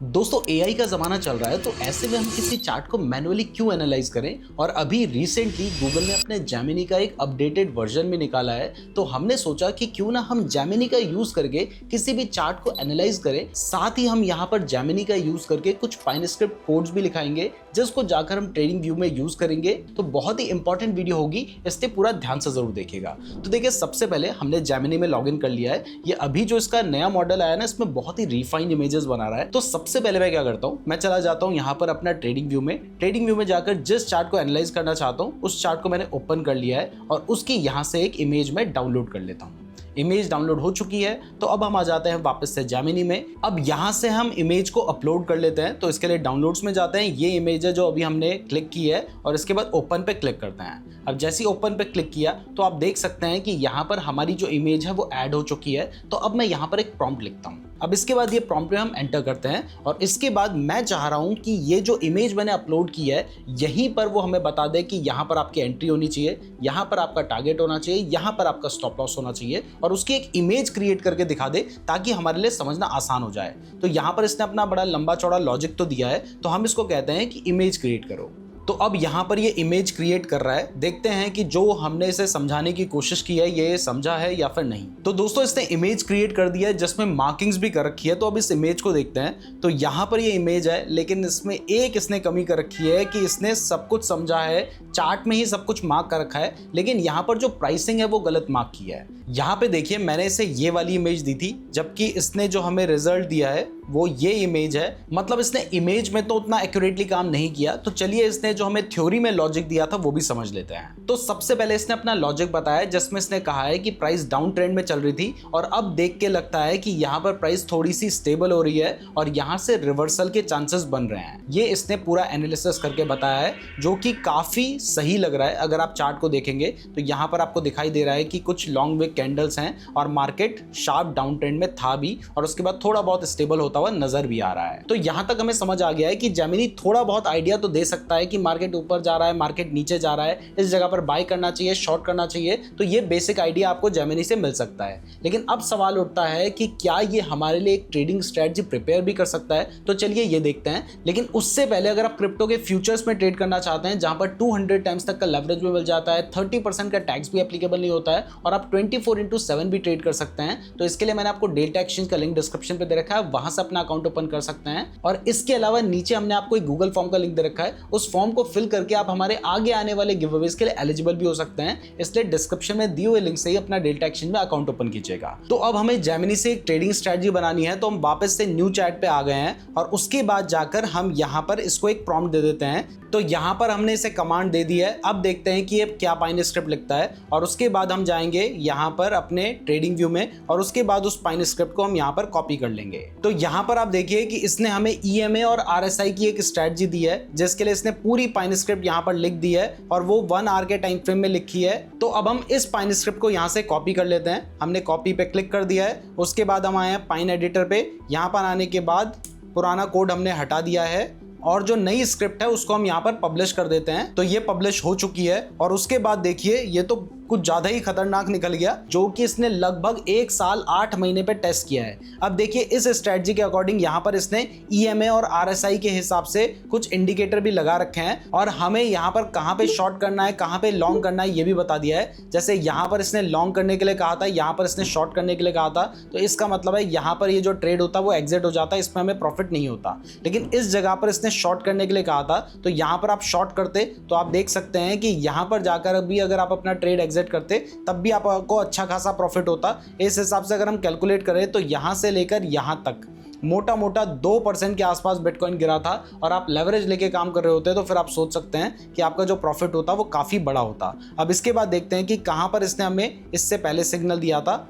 दोस्तों एआई का ज़माना चल रहा है, तो ऐसे में हम किसी चार्ट को मैन्युअली क्यों एनालाइज करें। और अभी रिसेंटली गूगल ने अपने जेमिनी का एक अपडेटेड वर्जन भी निकाला है, तो हमने सोचा कि क्यों ना हम जेमिनी का यूज़ करके किसी भी चार्ट को एनालाइज करें। साथ ही हम यहाँ पर जेमिनी का यूज़ करके कुछ पाइन स्क्रिप्ट कोड्स भी लिखाएंगे जिसको जाकर हम ट्रेडिंग व्यू में यूज़ करेंगे। तो बहुत ही इंपॉर्टेंट वीडियो होगी, इसलिए पूरा ध्यान से ज़रूर देखिएगा। तो देखिए, सबसे पहले हमने जेमिनी में लॉगिन कर लिया है। ये अभी जो इसका नया मॉडल आया ना, इसमें बहुत ही रिफाइंड इमेजेस बना रहा है। तो सबसे पहले मैं क्या करता हूँ, मैं चला जाता हूँ यहाँ पर अपना ट्रेडिंग व्यू में जाकर जिस चार्ट को एनालाइज करना चाहता हूँ उस चार्ट को मैंने ओपन कर लिया है और उसकी यहाँ से एक इमेज में डाउनलोड कर लेता हूँ। इमेज डाउनलोड हो चुकी है, तो अब हम आ जाते हैं वापस से जेमिनी में। अब यहाँ से हम इमेज को अपलोड कर लेते हैं, तो इसके लिए डाउनलोड्स में जाते हैं। ये इमेज है जो अभी हमने क्लिक की है और इसके बाद ओपन पे क्लिक करते हैं। अब जैसे ही ओपन पे क्लिक किया तो आप देख सकते हैं कि यहाँ पर हमारी जो इमेज है वो ऐड हो चुकी है। तो अब मैं यहाँ पर एक प्रॉम्प्ट लिखता हूँ। अब इसके बाद ये प्रॉम्प्ट में हम एंटर करते हैं और इसके बाद मैं चाह रहा हूँ कि ये जो इमेज मैंने अपलोड की है यहीं पर वो हमें बता दे कि यहाँ पर आपकी एंट्री होनी चाहिए, यहाँ पर आपका टारगेट होना चाहिए, यहाँ पर आपका स्टॉप लॉस होना चाहिए, और उसकी एक इमेज क्रिएट करके दिखा दे ताकि हमारे लिए समझना आसान हो जाए। तो यहाँ पर इसने अपना बड़ा लंबा चौड़ा लॉजिक तो दिया है, तो हम इसको कहते हैं कि इमेज क्रिएट करो। तो अब यहाँ पर ये इमेज क्रिएट कर रहा है। देखते हैं कि जो हमने इसे समझाने की कोशिश की है ये समझा है या फिर नहीं। तो दोस्तों, इसने इमेज क्रिएट कर दिया है जिसमें मार्किंग्स भी कर रखी है। तो अब इस इमेज को देखते हैं। तो यहाँ पर ये इमेज है, लेकिन इसमें एक इसने कमी कर रखी है कि इसने सब कुछ समझा है, चार्ट में ही सब कुछ मार्क कर रखा है, लेकिन यहाँ पर जो प्राइसिंग है वो गलत मार्क किया है। यहाँ पे देखिए, मैंने इसे ये वाली इमेज दी थी, जबकि इसने जो हमें रिजल्ट दिया है वो ये इमेज है। मतलब इसने इमेज में तो उतना एक्यूरेटली काम नहीं किया। तो चलिए, इसने जो हमें थ्योरी में लॉजिक दिया था वो भी समझ लेते हैं। तो सबसे पहले इसने अपना लॉजिक बताया जिसमें इसने कहा है कि प्राइस डाउन ट्रेंड में चल रही थी और अब देख के लगता है कि यहाँ पर प्राइस थोड़ी सी स्टेबल हो रही है और यहाँ से रिवर्सल के चांसेस बन रहे हैं। ये इसने पूरा एनालिसिस करके बताया है, जो कि काफी सही लग रहा है। अगर आप चार्ट को देखेंगे तो यहाँ पर आपको दिखाई दे रहा है कि कुछ लॉन्ग विक कैंडल्स हैं और मार्केट शार्प डाउन ट्रेंड में था भी, और उसके बाद थोड़ा बहुत स्टेबल होता हुआ नजर भी आ रहा है। तो यहां तक हमें समझ आ गया है कि जेमिनी थोड़ा बहुत आइडिया तो दे सकता है कि मार्केट ऊपर जा रहा है, मार्केट नीचे जा रहा है, इस जगह पर बाय करना चाहिए, शॉर्ट करना चाहिए। तो ये बेसिक आइडिया आपको जेमिनी से मिल सकता है। लेकिन अब सवाल उठता है कि क्या ये हमारे लिए एक ट्रेडिंग स्ट्रेटजी प्रिपेयर भी कर सकता है। तो चलिए ये देखते हैं। लेकिन उससे पहले, अगर आप क्रिप्टो के फ्यूचर्स में ट्रेड करना चाहते हैं जहां पर 200 टाइम्स तक का लेवरेज भी मिल जाता है, 30% का टैक्स भी एप्लीकेबल नहीं होता है और आप 24/7 भी ट्रेड कर सकते हैं, तो इसके लिए मैंने आपको डेल्टा एक्सचेंज का लिंक डिस्क्रिप्शन पे दे रखा है, वहां से अपना अकाउंट ओपन कर सकते हैं। और इसके अलावा नीचे हमने आपको एक गूगल फॉर्म का लिंक दे रखा है, उस फॉर्म को फिल करके आप हमारे आगे आने वाले गिवअवेज के लिए एलिजिबल भी हो सकते हैं। इसलिए डिस्क्रिप्शन में दिए हुए लिंक से ही अपना डेल्टा एक्सचेंज में अकाउंट ओपन कीजिएगा। तो अब हमें जेमिनी से एक ट्रेडिंग स्ट्रेटजी बनानी है, तो हम वापस से न्यू चैट पे आ गए हैं और उसके बाद जाकर हम यहाँ पर इसको एक प्रॉम्प्ट दे देते हैं। तो यहाँ पर हमने इसे कमांड दे दी है। अब देखते हैं कि ये क्या पाइन स्क्रिप्ट लिखता है, और उसके बाद हम जाएंगे यहाँ पर अपने ट्रेडिंग व्यू में और उसके बाद उस पाइन स्क्रिप्ट को हम यहाँ पर कॉपी कर लेंगे। तो यहाँ पर आप देखिए कि इसने हमें EMA और RSI की एक स्ट्रेटजी दी है, जिसके लिए इसने पूरी पाइन स्क्रिप्ट यहाँ पर लिख दी है और वो 1 आवर के टाइम फ्रेम में लिखी है। तो अब हम इस पाइन स्क्रिप्ट को यहाँ से कॉपी कर लेते हैं। हमने कॉपी पे क्लिक कर दिया है। उसके बाद हम आए हैं पाइन एडिटर पे। यहाँ पर आने के बाद पुराना कोड हमने हटा दिया है और जो नई स्क्रिप्ट है उसको हम यहाँ पर पब्लिश कर देते हैं। तो ये पब्लिश हो चुकी है और उसके बाद देखिए, ये तो कुछ ज्यादा ही खतरनाक निकल गया, जो कि इसने लगभग 1 साल 8 महीने पे टेस्ट किया है। अब देखिए, इस स्ट्रेटजी के अकॉर्डिंग यहाँ पर इसने EMA और RSI के हिसाब से कुछ इंडिकेटर भी लगा रखे हैं और हमें यहाँ पर कहाँ पे शॉर्ट करना है, कहाँ पे लॉन्ग करना है, ये भी बता दिया है। जैसे यहाँ पर इसने लॉन्ग करने के लिए कहा था, यहाँ पर इसने शॉर्ट करने के लिए कहा था। तो इसका मतलब है यहाँ पर ये जो ट्रेड होता है वो एग्जिट हो जाता है, इसमें हमें प्रॉफिट नहीं होता। लेकिन इस जगह पर इसने शॉर्ट करने के लिए कहा था, तो यहाँ पर आप शॉर्ट करते तो आप देख सकते हैं कि यहाँ पर जाकर भी अगर आप अपना ट्रेड एग्जिट करते तब भी आपको अच्छा खासा प्रॉफिट होता। इस हिसाब से अगर हम कैलकुलेट करें तो यहाँ से लेकर यहाँ तक मोटा मोटा 2% के आसपास बिटकॉइन गिरा था और आप लेवरेज लेके काम कर रहे होते तो फिर आप सोच सकते हैं कि आपका जो प्रॉफिट होता वो काफ़ी बड़ा होता। अब इसके बाद देखते हैं कि कहाँ पर इसने हमें इससे पहले सिग्नल दिया था।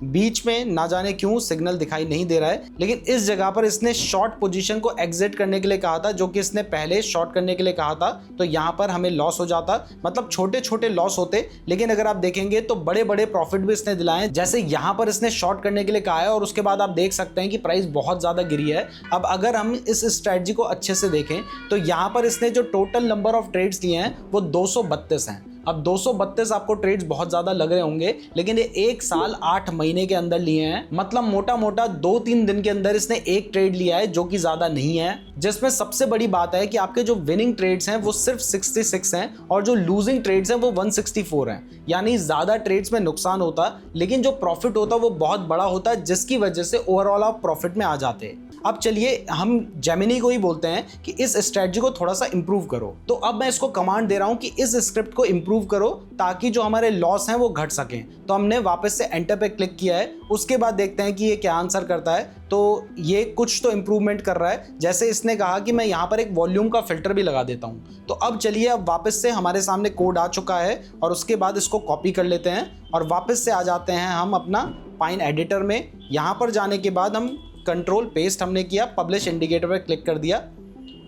बीच में ना जाने क्यों सिग्नल दिखाई नहीं दे रहा है, लेकिन इस जगह पर इसने शॉर्ट पोजीशन को एग्जिट करने के लिए कहा था, जो कि इसने पहले शॉर्ट करने के लिए कहा था। तो यहाँ पर हमें लॉस हो जाता, मतलब छोटे छोटे लॉस होते, लेकिन अगर आप देखेंगे तो बड़े बड़े प्रॉफिट भी इसने दिलाए। जैसे यहाँ पर इसने शॉर्ट करने के लिए कहा है और उसके बाद आप देख सकते हैं कि प्राइस बहुत ज़्यादा गिरी है। अब अगर हम इस स्ट्रैटेजी को अच्छे से देखें तो यहाँ पर इसने जो टोटल नंबर ऑफ ट्रेड्स लिए हैं वो 232 हैं। अब 232 आपको ट्रेड्स बहुत ज़्यादा लग रहे होंगे, लेकिन ये 1 साल 8 महीने के अंदर लिए हैं। मतलब मोटा मोटा 2-3 दिन के अंदर इसने एक ट्रेड लिया है, जो कि ज़्यादा नहीं है। जिसमें सबसे बड़ी बात है कि आपके जो विनिंग ट्रेड्स हैं वो सिर्फ 66 हैं और जो लूजिंग ट्रेड्स हैं वो 164 हैं। यानी ज़्यादा ट्रेड्स में नुकसान होता, लेकिन जो प्रॉफिट होता वो बहुत बड़ा होता, जिसकी वजह से ओवरऑल आप प्रॉफिट में आ जाते हैं। अब चलिए हम जेमिनी को ही बोलते हैं कि इस स्ट्रेटजी को थोड़ा सा इंप्रूव करो। तो अब मैं इसको कमांड दे रहा हूं कि इस स्क्रिप्ट को इंप्रूव करो ताकि जो हमारे लॉस हैं वो घट सकें। तो हमने वापस से एंटर पे क्लिक किया है। उसके बाद देखते हैं कि ये क्या आंसर करता है। तो ये कुछ तो इंप्रूवमेंट कर रहा है। जैसे इसने कहा कि मैं यहाँ पर एक वॉल्यूम का फिल्टर भी लगा देता हूँ। तो अब चलिए, अब वापस से हमारे सामने कोड आ चुका है और उसके बाद इसको कॉपी कर लेते हैं और वापस से आ जाते हैं हम अपना पाइन एडिटर में। यहाँ पर जाने के बाद हम कंट्रोल पेस्ट हमने किया, पब्लिश इंडिकेटर पर क्लिक कर दिया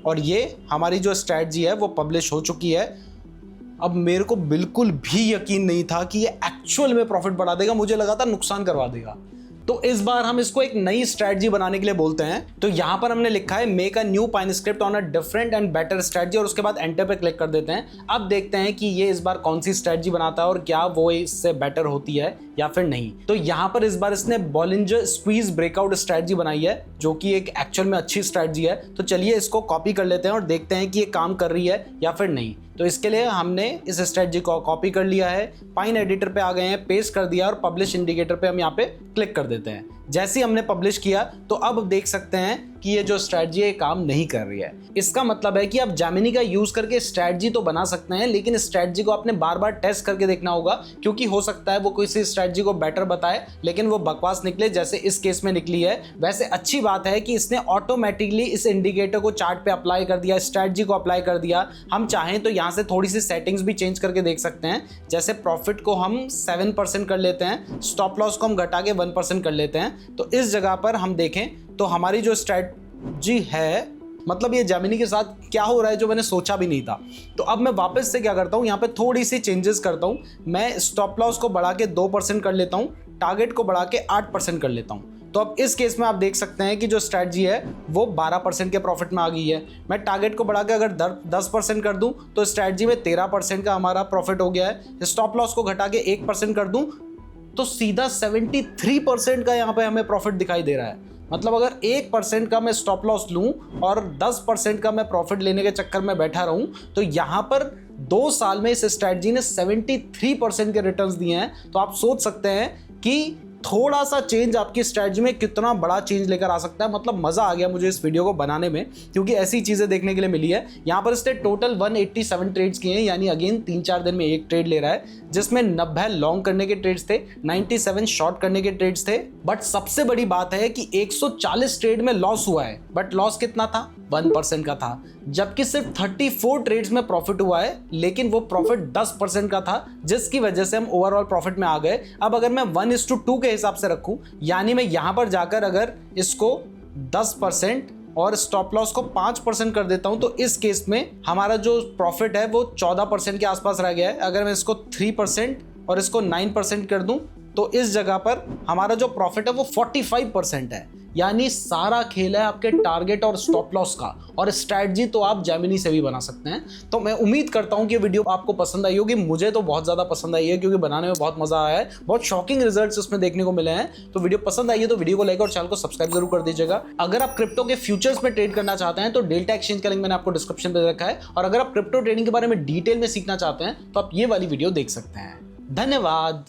और ये हमारी जो स्ट्रैटेजी है वो पब्लिश हो चुकी है। अब मेरे को बिल्कुल भी यकीन नहीं था कि ये एक्चुअल में प्रॉफिट बढ़ा देगा, मुझे लगा था नुकसान करवा देगा। तो इस बार हम इसको एक नई स्ट्रैटेजी बनाने के लिए बोलते हैं। तो यहाँ पर हमने लिखा है make a new pine script on a different and better strategy और उसके बाद एंटर पे क्लिक कर देते हैं। अब देखते हैं कि ये इस बार कौन सी स्ट्रैटेजी बनाता है और क्या वो इससे बेटर होती है या फिर नहीं। तो यहाँ पर इस बार इसने बॉलिंजर स्क्वीज ब्रेकआउट स्ट्रैटेजी बनाई है, जो कि एक एक्चुअल में अच्छी स्ट्रैटेजी है। तो चलिए इसको कॉपी कर लेते हैं और देखते हैं कि ये काम कर रही है या फिर नहीं। तो इसके लिए हमने इस स्ट्रैटेजी को कॉपी कर लिया है, पाइन एडिटर पे आ गए हैं, पेस्ट कर दिया और पब्लिश इंडिकेटर पे हम यहाँ पे क्लिक कर देते हैं। जैसे ही हमने पब्लिश किया तो अब देख सकते हैं कि ये जो स्ट्रैटेजी है काम नहीं कर रही है। इसका मतलब है कि आप जेमिनी का यूज करके स्ट्रैटेजी तो बना सकते हैं, लेकिन स्ट्रैटेजी को आपने बार बार टेस्ट करके देखना होगा, क्योंकि हो सकता है वो किसी स्ट्रैटेजी को बेटर बताए लेकिन वो बकवास निकले, जैसे इस केस में निकली है। वैसे अच्छी बात है कि इसने ऑटोमेटिकली इस इंडिकेटर को चार्ट पे अप्लाई कर दिया, स्ट्रैटेजी को अप्लाई कर दिया। हम चाहें तो यहाँ से थोड़ी सी सेटिंग्स भी चेंज करके देख सकते हैं। जैसे प्रॉफिट को हम 7% कर लेते हैं, स्टॉप लॉस को हम घटा के 1% कर लेते हैं। तो इस जगह पर हम देखें तो हमारी जो स्ट्रैटेजी है, मतलब ये जेमिनी के साथ क्या हो रहा है जो मैंने सोचा भी नहीं था। तो अब मैं वापस से क्या करता हूँ, यहाँ पे थोड़ी सी चेंजेस करता हूँ। मैं स्टॉप लॉस को बढ़ा के 2% कर लेता हूँ, टारगेट को बढ़ा के 8% कर लेता हूँ। तो अब इस केस में आप देख सकते हैं कि जो स्ट्रैटेजी है वो 12% के प्रॉफिट में आ गई है। मैं टारगेट को बढ़ा के अगर 10% कर दूं तो स्ट्रैटेजी में 13% का हमारा प्रॉफिट हो गया है। स्टॉप लॉस को घटा के 1% कर दूं तो सीधा 73% का यहाँ पे हमें प्रॉफिट दिखाई दे रहा है। मतलब अगर 1% का मैं स्टॉप लॉस लूं और 10% का मैं प्रॉफिट लेने के चक्कर में बैठा रहूं, तो यहाँ पर 2 साल में इस स्ट्रैटेजी ने 73% के रिटर्न्स दिए हैं। तो आप सोच सकते हैं कि थोड़ा सा चेंज आपकी स्ट्रैटेजी में कितना बड़ा चेंज लेकर आ सकता है। मतलब मज़ा आ गया मुझे इस वीडियो को बनाने में, क्योंकि ऐसी चीज़ें देखने के लिए मिली है। यहाँ पर इसने टोटल 187 ट्रेड्स किए हैं, यानी अगेन 3-4 दिन में एक ट्रेड ले रहा है, जिसमें 90 लॉन्ग करने के ट्रेड्स थे, 97 शॉर्ट करने के ट्रेड्स थे। बट सबसे बड़ी बात है कि 140 ट्रेड में लॉस हुआ है, बट लॉस कितना था? 1% का था। जबकि सिर्फ 34 ट्रेड्स में प्रॉफिट हुआ है, लेकिन वो प्रॉफिट 10% का था, जिसकी वजह से हम ओवरऑल प्रॉफिट में आ गए। अब अगर मैं 1:2 के हिसाब से रखूं, यानी मैं यहां पर जाकर अगर इसको 10% और स्टॉप लॉस को 5% कर देता हूं, तो इस केस में हमारा जो प्रॉफिट है वो 14% के आसपास रह गया है। अगर मैं इसको 3% और इसको 9% कर दूं तो इस जगह पर हमारा जो प्रॉफिट है वो 45% है। यानी सारा खेल है आपके टारगेट और स्टॉप लॉस का, और स्ट्रैटेजी तो आप जेमिनी से भी बना सकते हैं। तो मैं उम्मीद करता हूं कि वीडियो आपको पसंद आई होगी। मुझे तो बहुत ज़्यादा पसंद आई है, क्योंकि बनाने में बहुत मज़ा आया है, बहुत शॉकिंग रिजल्ट्स इसमें देखने को मिले हैं। तो वीडियो पसंद आई है तो वीडियो को लाइक और चैनल को सब्सक्राइब जरूर कर दीजिएगा। अगर आप क्रिप्टो के फ्यूचर्स में ट्रेड करना चाहते हैं तो डेल्टा एक्सचेंज का लिंक मैंने आपको डिस्क्रिप्शन में रखा है, और अगर आप क्रिप्टो ट्रेडिंग के बारे में डिटेल में सीखना चाहते हैं तो आप ये वाली वीडियो देख सकते हैं। धन्यवाद।